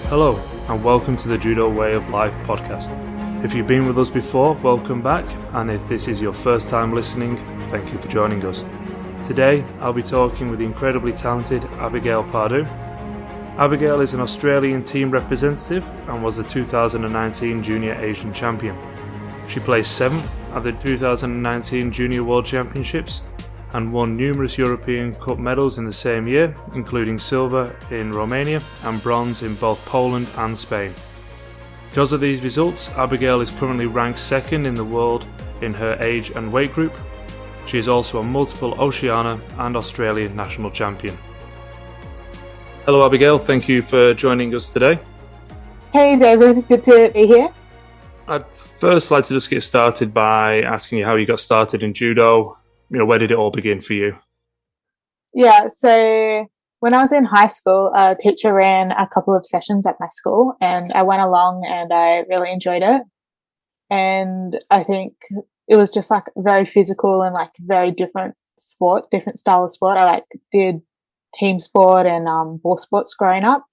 Hello, and welcome to the Judo Way of Life podcast. If you've been with us before, welcome back, and if this is your first time listening, thank you for joining us. Today, I'll be talking with the incredibly talented Abigail Paduch. Abigail is an Australian team representative and was the 2019 Junior Asian Champion. She placed 7th at the 2019 Junior World Championships and won numerous European Cup medals in the same year, including silver in Romania and bronze in both Poland and Spain. Because of these results, Abigail is currently ranked 2nd in the world in her age and weight group. She is also a multiple Oceania and Australian national champion. Hello Abigail, thank you for joining us today. Hey David, good to be here. I'd first like to just get started by asking you how you got started in judo. Where did it all begin for you? Yeah, so when I was in high school, a teacher ran a couple of sessions at my school and I went along and I really enjoyed it. And I think it was just like very physical and like very different sport, different style of sport. I did team sport and ball sports growing up.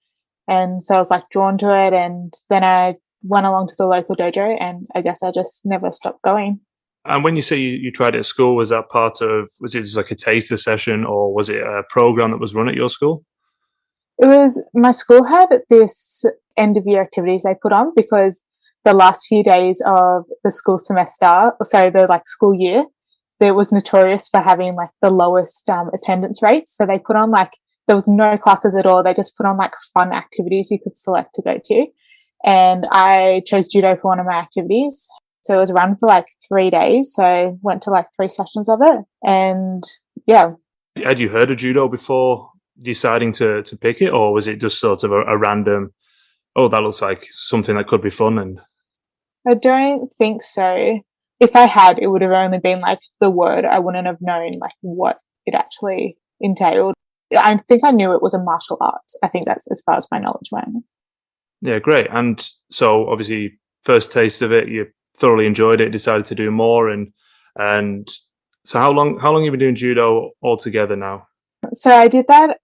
And so I was drawn to it, and then I went along to the local dojo, and I guess I just never stopped going. And when you say you tried it at school, was it just like a taster session, or was it a program that was run at your school? It was, my school had this end of year activities they put on because the last few days of the school semester, the school year, there was notorious for having the lowest attendance rates. So they put on there was no classes at all. They just put on fun activities you could select to go to. And I chose judo for one of my activities. So it was run for 3 days. So I went to 3 sessions of it. And yeah. Had you heard of judo before deciding to pick it? Or was it just sort of a random, oh, that looks like something that could be fun? And I don't think so. If I had, it would have only been the word. I wouldn't have known what it actually entailed. I think I knew it was a martial arts. I think that's as far as my knowledge went. Yeah, great. And so obviously first taste of it, you thoroughly enjoyed it, decided to do more, and so how long have you been doing judo altogether now? So I did that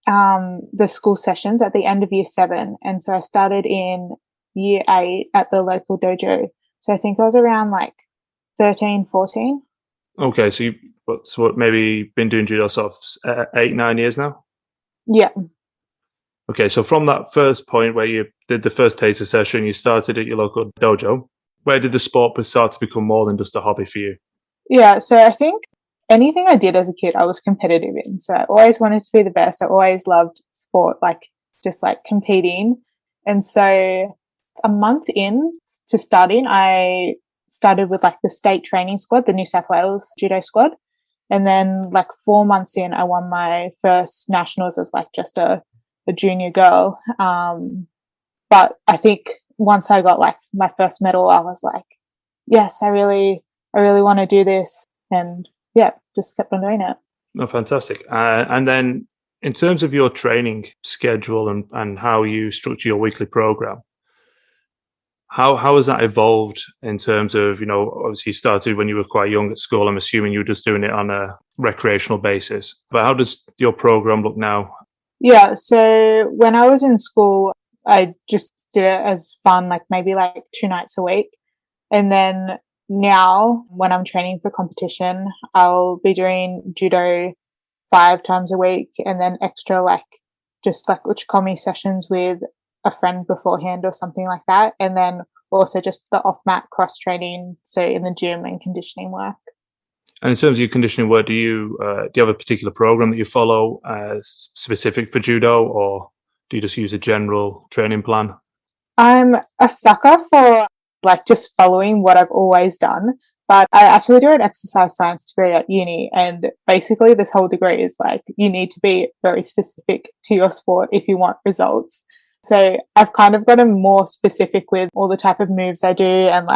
the school sessions at the end of year 7, and so I started in year 8 at the local dojo. So I think I was around 13, 14. Okay, so what maybe been doing judo sort of 8-9 years now? Yeah. Okay, so from that first point where you did the first taster session, you started at your local dojo. Where did the sport start to become more than just a hobby for you? Yeah, so I think anything I did as a kid, I was competitive in. So I always wanted to be the best. I always loved sport, just competing. And so a month in to starting, I started with the state training squad, the New South Wales judo squad. And then 4 months in, I won my first nationals as just a junior girl. But I think once I got my first medal, I was yes, I really want to do this. And yeah, just kept on doing it. Oh, fantastic. And then in terms of your training schedule and how you structure your weekly program, how has that evolved in terms of, obviously you started when you were quite young at school. I'm assuming you were just doing it on a recreational basis. But how does your program look now? Yeah, so when I was in school, I just did it as fun, maybe 2 nights a week. And then now when I'm training for competition, I'll be doing judo 5 times a week, and then extra just uchikomi sessions with a friend beforehand or something like that. And then also just the off-mat cross training, so in the gym and conditioning work. And in terms of your conditioning work, do you have a particular program that you follow specific for judo, or do you just use a general training plan? I'm a sucker for just following what I've always done, but I actually do an exercise science degree at uni, and basically this whole degree is you need to be very specific to your sport if you want results. So I've kind of gotten more specific with all the type of moves I do, and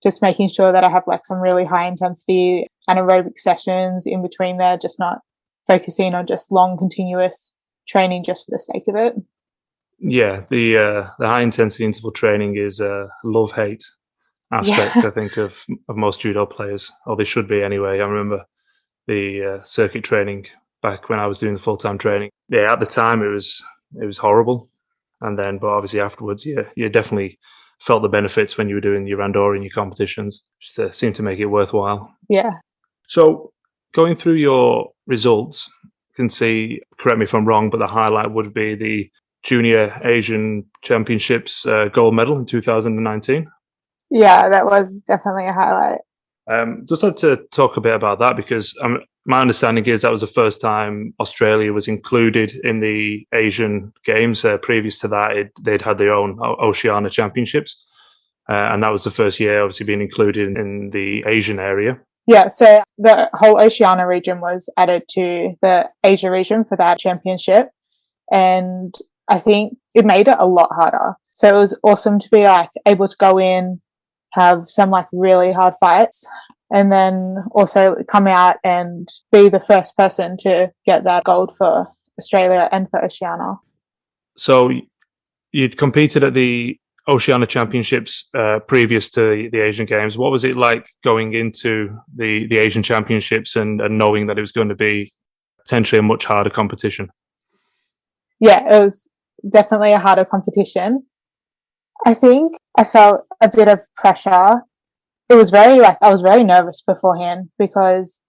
just making sure that I have some really high intensity anaerobic sessions in between there, just not focusing on just long continuous training just for the sake of it. Yeah, the high intensity interval training is a love-hate aspect, I think, of most judo players, or they should be anyway. I remember the circuit training back when I was doing the full-time training. Yeah, at the time it was horrible. and then, but obviously afterwards, you definitely felt the benefits when you were doing your randori and your competitions, which seemed to make it worthwhile. Yeah. So going through your results, you can see, correct me if I'm wrong, but the highlight would be the Junior Asian Championships gold medal in 2019. Yeah, that was definitely a highlight. Just like to talk a bit about that, because my understanding is that was the first time Australia was included in the Asian Games. Previous to that, they'd had their own Oceania Championships, and that was the first year, obviously, being included in the Asian area. Yeah, so the whole Oceania region was added to the Asia region for that championship, and I think it made it a lot harder. So it was awesome to be like able to go in, have some like really hard fights, and then also come out and be the first person to get that gold for Australia and for Oceania. So you'd competed at the Oceania Championships previous to the Asian Games. What was it like going into the Asian Championships and knowing that it was going to be potentially a much harder competition? Yeah, it was definitely a harder competition. I think I felt a bit of pressure. It was I was very nervous beforehand because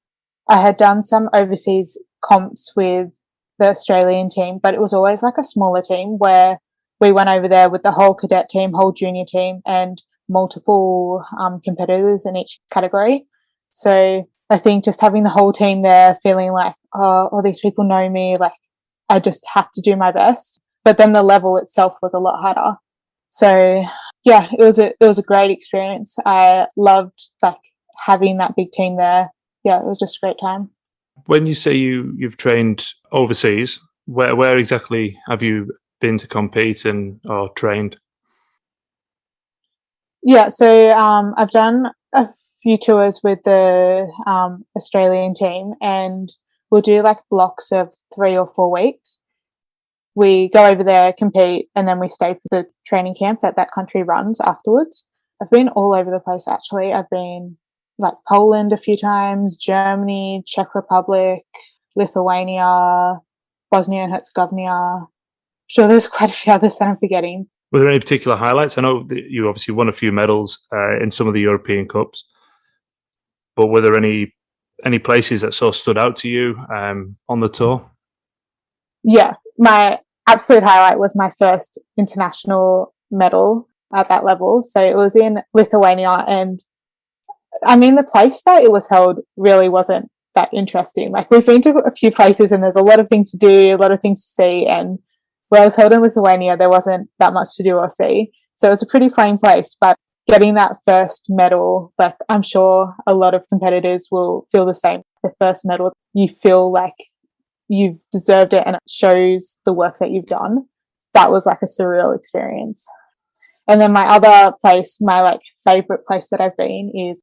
I had done some overseas comps with the Australian team, but it was always like a smaller team where we went over there with the whole cadet team, whole junior team, and multiple competitors in each category. So I think just having the whole team there, feeling like, oh, all these people know me, like I just have to do my best. But then the level itself was a lot harder. So yeah, it was a great experience. I loved like having that big team there. Yeah, it was just a great time. When you say you've trained overseas, where exactly have you been to compete or trained? Yeah, so I've done a few tours with the Australian team, and we'll do like blocks of 3 or 4 weeks. We go over there, compete, and then we stay for the training camp that country runs afterwards. I've been all over the place, actually. I've been like Poland a few times, Germany, Czech Republic, Lithuania, Bosnia and Herzegovina. Sure, there's quite a few others that I'm forgetting. Were there any particular highlights? I know that you obviously won a few medals in some of the European Cups, but were there any places that sort of stood out to you on the tour? Yeah, my absolute highlight was my first international medal at that level. So it was in Lithuania, and I mean, the place that it was held really wasn't that interesting. Like, we've been to a few places and there's a lot of things to do, a lot of things to see. And where I was held in Lithuania, there wasn't that much to do or see. So it was a pretty plain place. But getting that first medal, like, I'm sure a lot of competitors will feel the same. The first medal, you feel like you've deserved it and it shows the work that you've done. That was like a surreal experience. And then my other place, my like favorite place that I've been is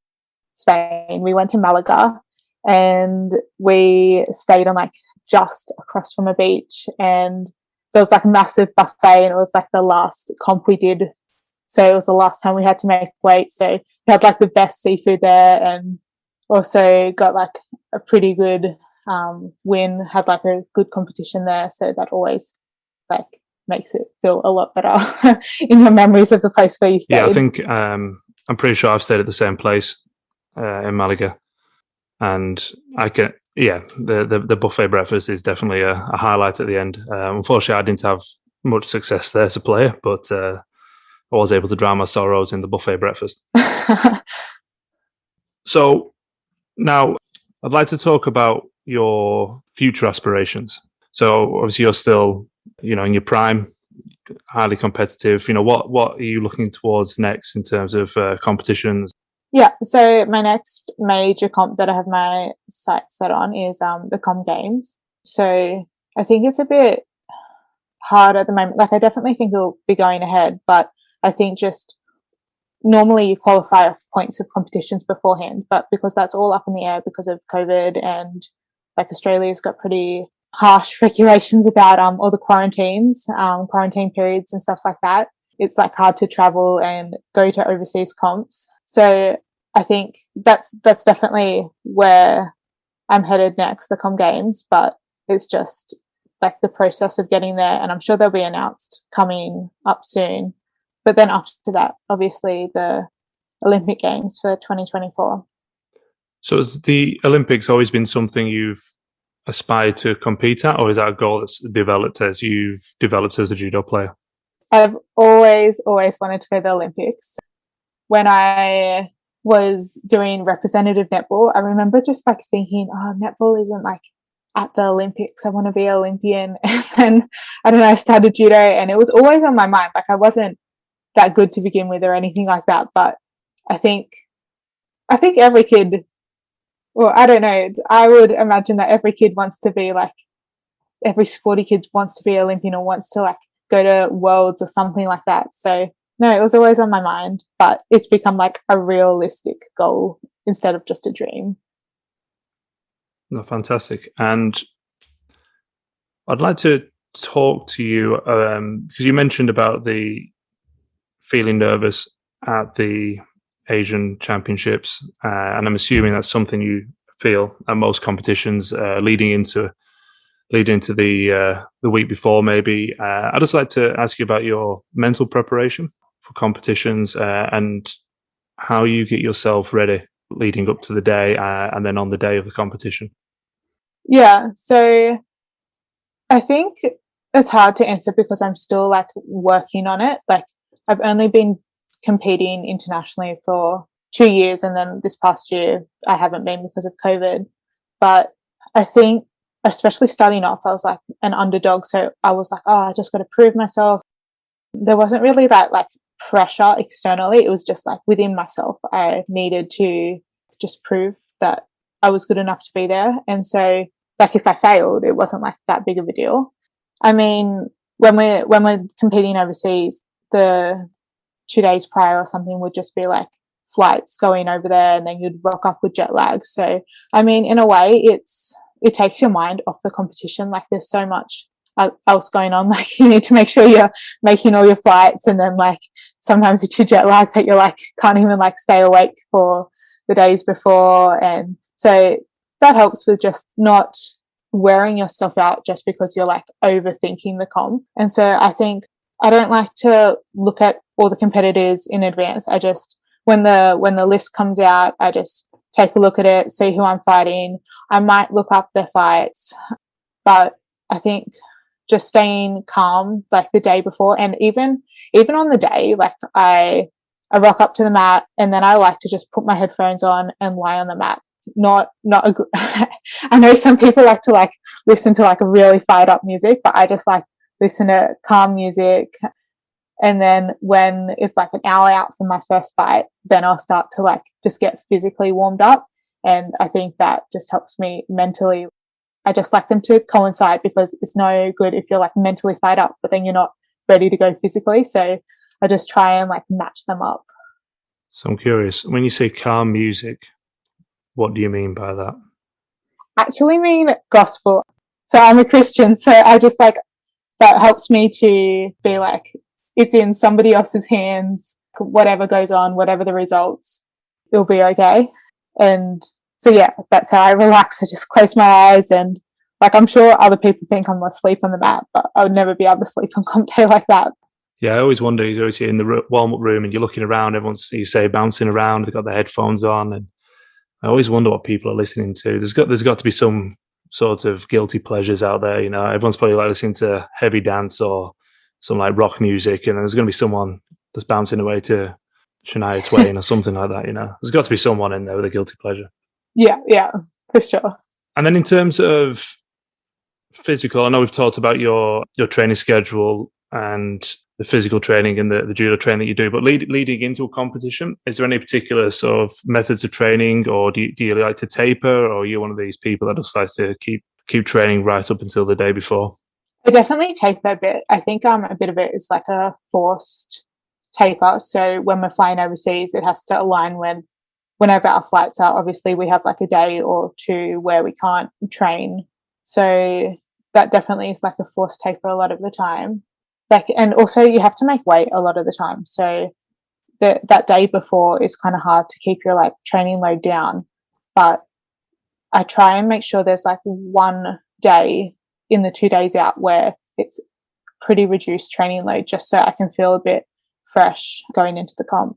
Spain. We went to Malaga and we stayed on like just across from a beach, and there was like a massive buffet, and it was like the last comp we did. So it was the last time we had to make weight. So we had like the best seafood there, and also got like a pretty good win, had like a good competition there. So that always like makes it feel a lot better in your memories of the place where you stayed. Yeah, I think I'm pretty sure I've stayed at the same place in Malaga, and the buffet breakfast is definitely a highlight at the end. Unfortunately, I didn't have much success there as a player, but I was able to drown my sorrows in the buffet breakfast. So now I'd like to talk about your future aspirations. So obviously you're still, in your prime, highly competitive. What are you looking towards next in terms of competitions? Yeah, so my next major comp that I have my sights set on is the Com Games. So I think it's a bit hard at the moment. Like, I definitely think it'll be going ahead, but I think just normally you qualify off points of competitions beforehand, but because that's all up in the air because of COVID, and like Australia's got pretty harsh regulations about all the quarantine periods and stuff like that. It's like hard to travel and go to overseas comps. So I think that's definitely where I'm headed next, the Com Games, but it's just like the process of getting there, and I'm sure they'll be announced coming up soon. But then after that, obviously the Olympic Games for 2024. So has the Olympics always been something you've aspired to compete at, or is that a goal that's developed as you've developed as a judo player? I've always wanted to go to the Olympics. When I was doing representative netball, I remember just like thinking, oh, netball isn't like at the Olympics. I want to be an Olympian. And then, I don't know, I started judo and it was always on my mind. Like I wasn't that good to begin with or anything like that. But I think every kid, well, I don't know, I would imagine that every kid wants to be like, every sporty kid wants to be Olympian or wants to like go to worlds or something like that. So no, it was always on my mind, but it's become like a realistic goal instead of just a dream. No, fantastic. And I'd like to talk to you because you mentioned about the feeling nervous at the Asian Championships, and I'm assuming that's something you feel at most competitions leading into the week before. Maybe I'd just like to ask you about your mental preparation for competitions and how you get yourself ready leading up to the day and then on the day of the competition. Yeah, so I think it's hard to answer because I'm still like working on it. Like I've only been competing internationally for 2 years, and then this past year I haven't been because of COVID. But I think, especially starting off, I was like an underdog, so I was like, oh, I just got to prove myself. There wasn't really that like pressure externally. It was just like within myself. I needed to just prove that I was good enough to be there. And so like if I failed, it wasn't like that big of a deal. I mean, when we're competing overseas, the 2 days prior or something would just be like flights going over there, and then you'd rock up with jet lag. So I mean, in a way, it takes your mind off the competition. Like there's so much else going on. Like you need to make sure you're making all your flights, and then like sometimes it's your jet lag that you're like can't even like stay awake for the days before. And so that helps with just not wearing yourself out just because you're like overthinking the comp. And so I think I don't like to look at all the competitors in advance. I just, when the list comes out, I just take a look at it, see who I'm fighting. I might look up their fights, but I think just staying calm like the day before, and even on the day, like I rock up to the mat, and then I like to just put my headphones on and lie on the mat. I know some people like to like listen to like a really fired up music, but I just like listen to calm music. And then when it's like an hour out from my first fight, then I'll start to like just get physically warmed up. And I think that just helps me mentally. I just like them to coincide, because it's no good if you're like mentally fired up, but then you're not ready to go physically. So I just try and like match them up. So I'm curious, when you say calm music, what do you mean by that? Actually mean gospel. So I'm a Christian, so I just like, that helps me to be like, it's in somebody else's hands. Whatever goes on, whatever the results, it'll be okay. And so yeah, that's how I relax. I just close my eyes, and like I'm sure other people think I'm asleep on the mat, but I would never be able to sleep on comp day like that. Yeah, I always wonder, you're always in the warm-up room and you're looking around, everyone's, you say, bouncing around, they've got their headphones on, and I always wonder what people are listening to. There's got to be some sort of guilty pleasures out there, you know. Everyone's probably like listening to heavy dance or some like rock music, and there's going to be someone that's bouncing away to Shania Twain or something like that, you know. There's got to be someone in there with a guilty pleasure. Yeah, for sure. And then in terms of physical, I know we've talked about your training schedule and the physical training and the judo training that you do, but leading into a competition, is there any particular sort of methods of training, or do you like to taper, or are you one of these people that just likes to keep training right up until the day before? I definitely taper a bit. I think a bit of it is like a forced taper. So when we're flying overseas, it has to align whenever our flights are. Obviously, we have like a day or two where we can't train. So that definitely is like a forced taper a lot of the time. Like, and also you have to make weight a lot of the time. So that day before is kind of hard to keep your like training load down. But I try and make sure there's like one day in the 2 days out where it's pretty reduced training load, just so I can feel a bit fresh going into the comp.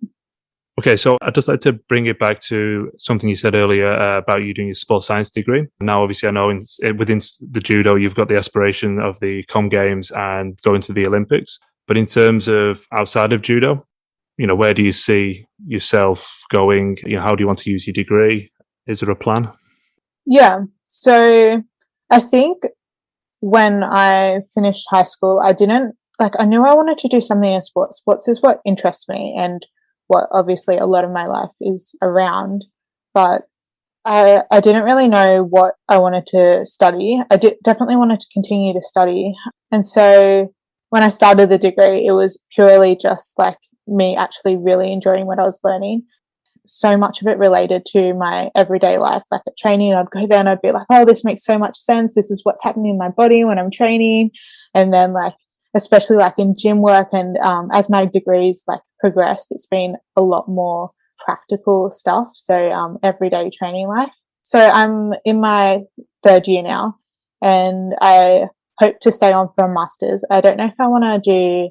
Okay, so I'd just like to bring it back to something you said earlier about you doing your sports science degree. Now, obviously, I know within the judo, you've got the aspiration of the Com Games and going to the Olympics. But in terms of outside of judo, where do you see yourself going? How do you want to use your degree? Is there a plan? Yeah, so I think when I finished high school, I knew I wanted to do something in sports. Sports is what interests me and what obviously a lot of my life is around, but I didn't really know what I wanted to study. I definitely wanted to continue to study. And so when I started the degree, it was purely just like me actually really enjoying what I was learning. So much of it related to my everyday life. Like at training, I'd go there and I'd be like, oh, this makes so much sense. This is what's happening in my body when I'm training. And then especially in gym work and as my degrees progressed, it's been a lot more practical stuff. So everyday training life. So I'm in my third year now and I hope to stay on for a master's. I don't know if I want to do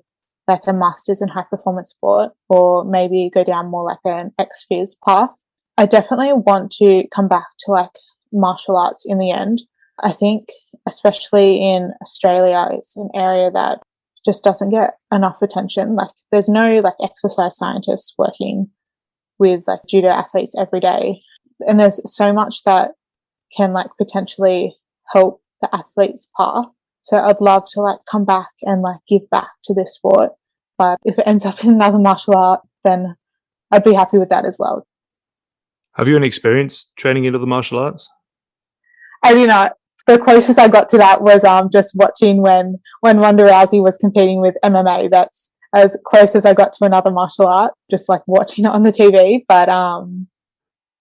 a master's in high performance sport or maybe go down more an ex-phys path. I definitely want to come back to martial arts in the end. I think especially in Australia, it's an area that just doesn't get enough attention. There's no exercise scientists working with judo athletes every day. And there's so much that can potentially help the athlete's path. So I'd love to come back and give back to this sport. But if it ends up in another martial art, then I'd be happy with that as well. Have you any experience training in other martial arts? I do not. The closest I got to that was just watching when Ronda Rousey was competing with MMA. That's as close as I got to another martial art, just watching it on the TV. But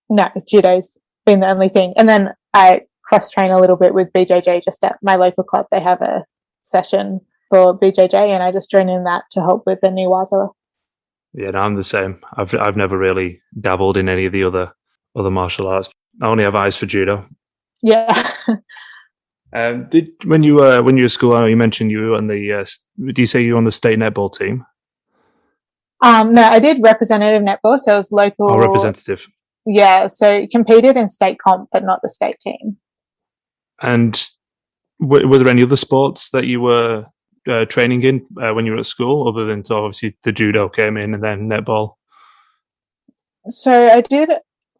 no, judo's been the only thing. And then I cross-train a little bit with BJJ just at my local club. They have a session for BJJ and I just join in that to help with the Niwaza. Yeah, no, I'm the same. I've never really dabbled in any of the other martial arts. I only have eyes for judo. Yeah. When you were at school, I know you mentioned you were on the. Do you say you were on the state netball team? No, I did representative netball, so it was local. Oh, representative. Yeah, so competed in state comp, but not the state team. And were there any other sports that you were training in when you were at school, other than obviously the judo came in and then netball? So I did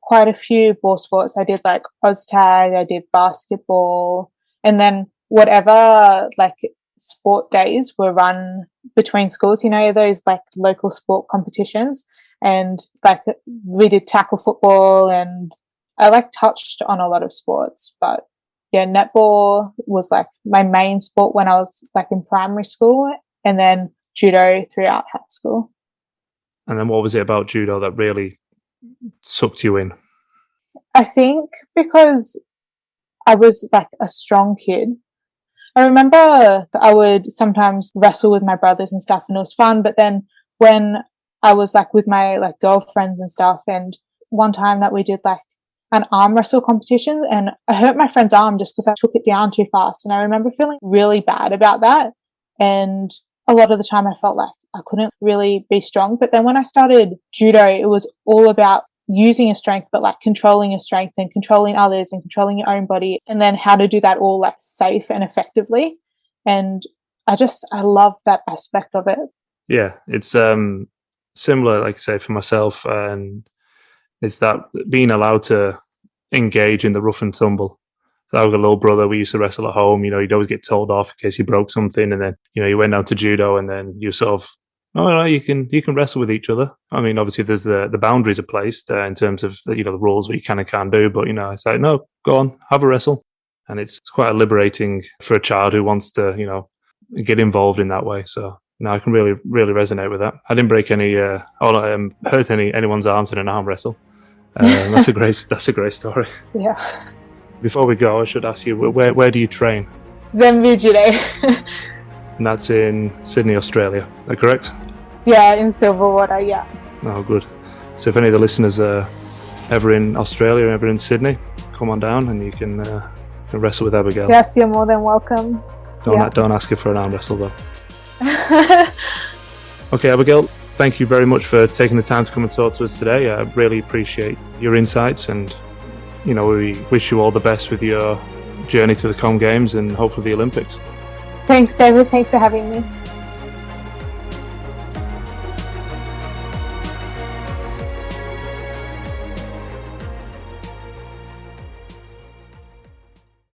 quite a few ball sports. I did OzTag, I did basketball, and then whatever sport days were run between schools, those local sport competitions, and we did tackle football, and I touched on a lot of sports. But yeah, netball was my main sport when I was in primary school, and then judo throughout high school. And then what was it about judo that really sucked you in? I think because I was a strong kid. I remember that I would sometimes wrestle with my brothers and stuff, and it was fun. But then when I was with my girlfriends and stuff, and one time that we did an arm wrestle competition, and I hurt my friend's arm just because I took it down too fast. And I remember feeling really bad about that. And a lot of the time I felt I couldn't really be strong. But then when I started judo, it was all about using your strength, but controlling your strength and controlling others and controlling your own body, and then how to do that all safe and effectively. And I love that aspect of it. Yeah, it's similar, like I say, for myself, and it's that being allowed to engage in the rough and tumble. So I have a little brother, we used to wrestle at home, he'd always get told off in case he broke something, and then, he went down to judo, and then you sort of, oh, no, you can wrestle with each other. I mean, obviously there's the boundaries are placed in terms of, the rules, what you can and can't do, but, it's no, go on, have a wrestle. And it's quite liberating for a child who wants to, get involved in that way. So, no, I can really, really resonate with that. I didn't break any, hurt anyone's arms in an arm wrestle. That's a great story. Yeah. Before we go, I should ask you, where do you train? Zenbu Judo. And that's in Sydney, Australia. Is that correct? Yeah, in Silverwater, yeah. Oh, good. So if any of the listeners are ever in Australia or ever in Sydney, come on down and you can can wrestle with Abigail. Yes, you're more than welcome. Don't ask her for an arm wrestle though. Okay, Abigail, thank you very much for taking the time to come and talk to us today. I really appreciate your insights, and we wish you all the best with your journey to the Com Games and hopefully the Olympics. Thanks, David. Thanks for having me.